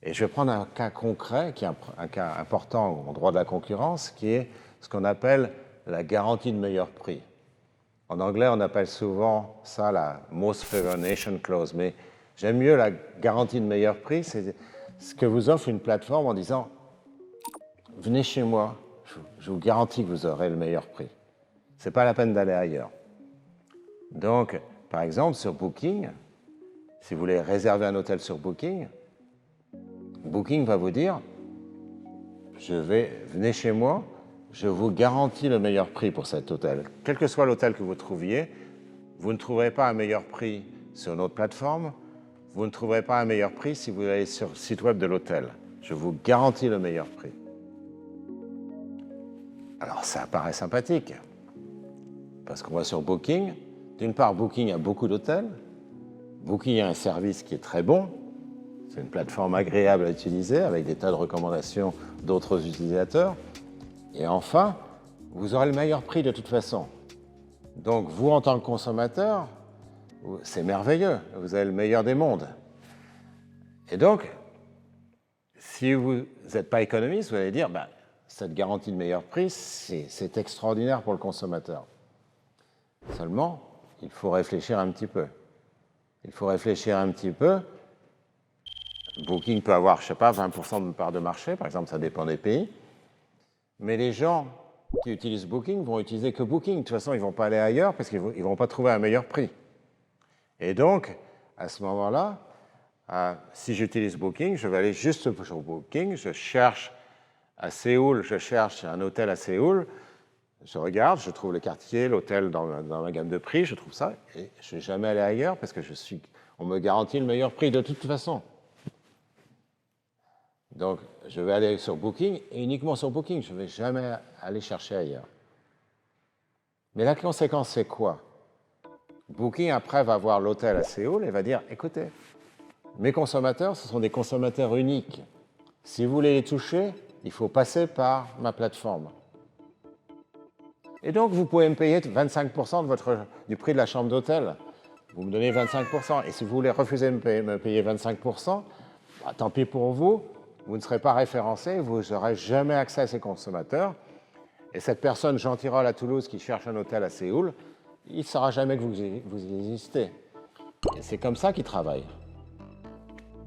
Et je vais prendre un cas concret, qui est un cas important en droit de la concurrence, qui est ce qu'on appelle la garantie de meilleur prix. En anglais, on appelle souvent ça la Most Favored Nation Clause, mais j'aime mieux la garantie de meilleur prix, c'est ce que vous offre une plateforme en disant « Venez chez moi, je vous garantis que vous aurez le meilleur prix. Ce n'est pas la peine d'aller ailleurs. » Donc, par exemple, sur Booking, si vous voulez réserver un hôtel sur Booking, Booking va vous dire « Venez chez moi, je vous garantis le meilleur prix pour cet hôtel. » Quel que soit l'hôtel que vous trouviez, vous ne trouverez pas un meilleur prix sur une autre plateforme, vous ne trouverez pas un meilleur prix si vous allez sur le site web de l'hôtel. Je vous garantis le meilleur prix. Alors ça paraît sympathique, parce qu'on va sur Booking. D'une part, Booking a beaucoup d'hôtels. Booking a un service qui est très bon. C'est une plateforme agréable à utiliser, avec des tas de recommandations d'autres utilisateurs. Et enfin, vous aurez le meilleur prix de toute façon. Donc vous, en tant que consommateur, c'est merveilleux, vous avez le meilleur des mondes. Et donc, si vous n'êtes pas économiste, vous allez dire, bah, cette garantie de meilleur prix, c'est extraordinaire pour le consommateur. Seulement, il faut réfléchir un petit peu. Il faut réfléchir un petit peu. Booking peut avoir, je ne sais pas, 20% de part de marché, par exemple, ça dépend des pays. Mais les gens qui utilisent Booking vont utiliser que Booking. De toute façon, ils ne vont pas aller ailleurs parce qu'ils ne vont pas trouver un meilleur prix. Et donc, à ce moment-là, si j'utilise Booking, je vais aller juste sur Booking, je cherche à Séoul, je cherche un hôtel à Séoul, je regarde, je trouve le quartier, l'hôtel dans ma gamme de prix, je trouve ça, et je ne vais jamais aller ailleurs parce que on me garantit le meilleur prix de toute façon. Donc, je vais aller sur Booking, et uniquement sur Booking, je ne vais jamais aller chercher ailleurs. Mais la conséquence, c'est quoi? Booking, après, va voir l'hôtel à Séoul et va dire, écoutez, mes consommateurs, ce sont des consommateurs uniques. Si vous voulez les toucher, il faut passer par ma plateforme. Et donc, vous pouvez me payer 25% du prix de la chambre d'hôtel. Vous me donnez 25%. Et si vous voulez refuser de me payer 25%, bah, tant pis pour vous, vous ne serez pas référencé, vous n'aurez jamais accès à ces consommateurs. Et cette personne, Jean Tirole à Toulouse, qui cherche un hôtel à Séoul, il ne saura jamais que vous existez. Et c'est comme ça qu'il travaille.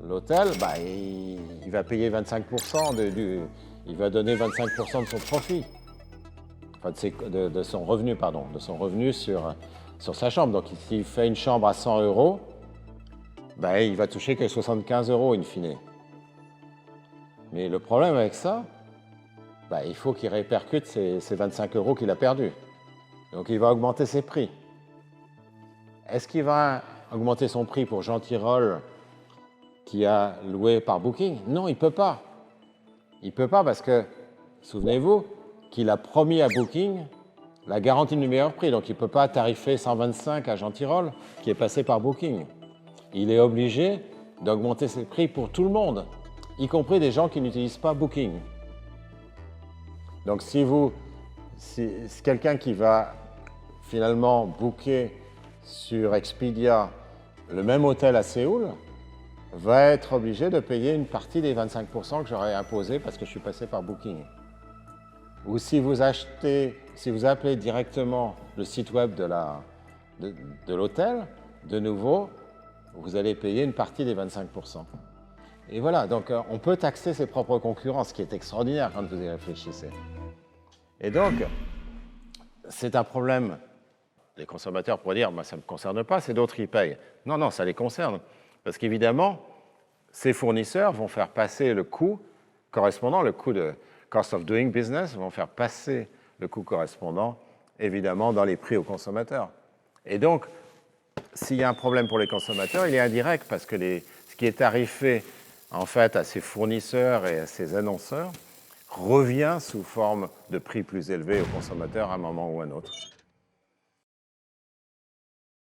L'hôtel, bah, il va payer 25%, il va donner 25% de son profit, enfin de son revenu, pardon, de son revenu sur sa chambre. Donc s'il fait une chambre à 100 €, bah, il va toucher que 75 € in fine. Mais le problème avec ça, bah, il faut qu'il répercute ces 25 € qu'il a perdus. Donc il va augmenter ses prix. Est-ce qu'il va augmenter son prix pour Jean Tirole qui a loué par Booking? Non, il ne peut pas. Il ne peut pas parce que, souvenez-vous, qu'il a promis à Booking la garantie du meilleur prix. Donc il ne peut pas tarifer 125 à Jean Tirole qui est passé par Booking. Il est obligé d'augmenter ses prix pour tout le monde, y compris des gens qui n'utilisent pas Booking. Donc si quelqu'un qui va finalement booker sur Expedia le même hôtel à Séoul va être obligé de payer une partie des 25% que j'aurais imposé parce que je suis passé par Booking. Ou si vous appelez directement le site web de l'hôtel, de nouveau, vous allez payer une partie des 25%. Et voilà, donc on peut taxer ses propres concurrents, ce qui est extraordinaire quand vous y réfléchissez. Et donc, c'est un problème. Les consommateurs pourraient dire, ça ne me concerne pas, c'est d'autres qui payent. Non, non, ça les concerne. Parce qu'évidemment, ces fournisseurs vont faire passer le coût correspondant, le coût de cost of doing business, vont faire passer le coût correspondant, évidemment, dans les prix aux consommateurs. Et donc, s'il y a un problème pour les consommateurs, il est indirect, parce que ce qui est tarifé, en fait, à ces fournisseurs et à ces annonceurs, revient sous forme de prix plus élevés aux consommateurs à un moment ou à un autre.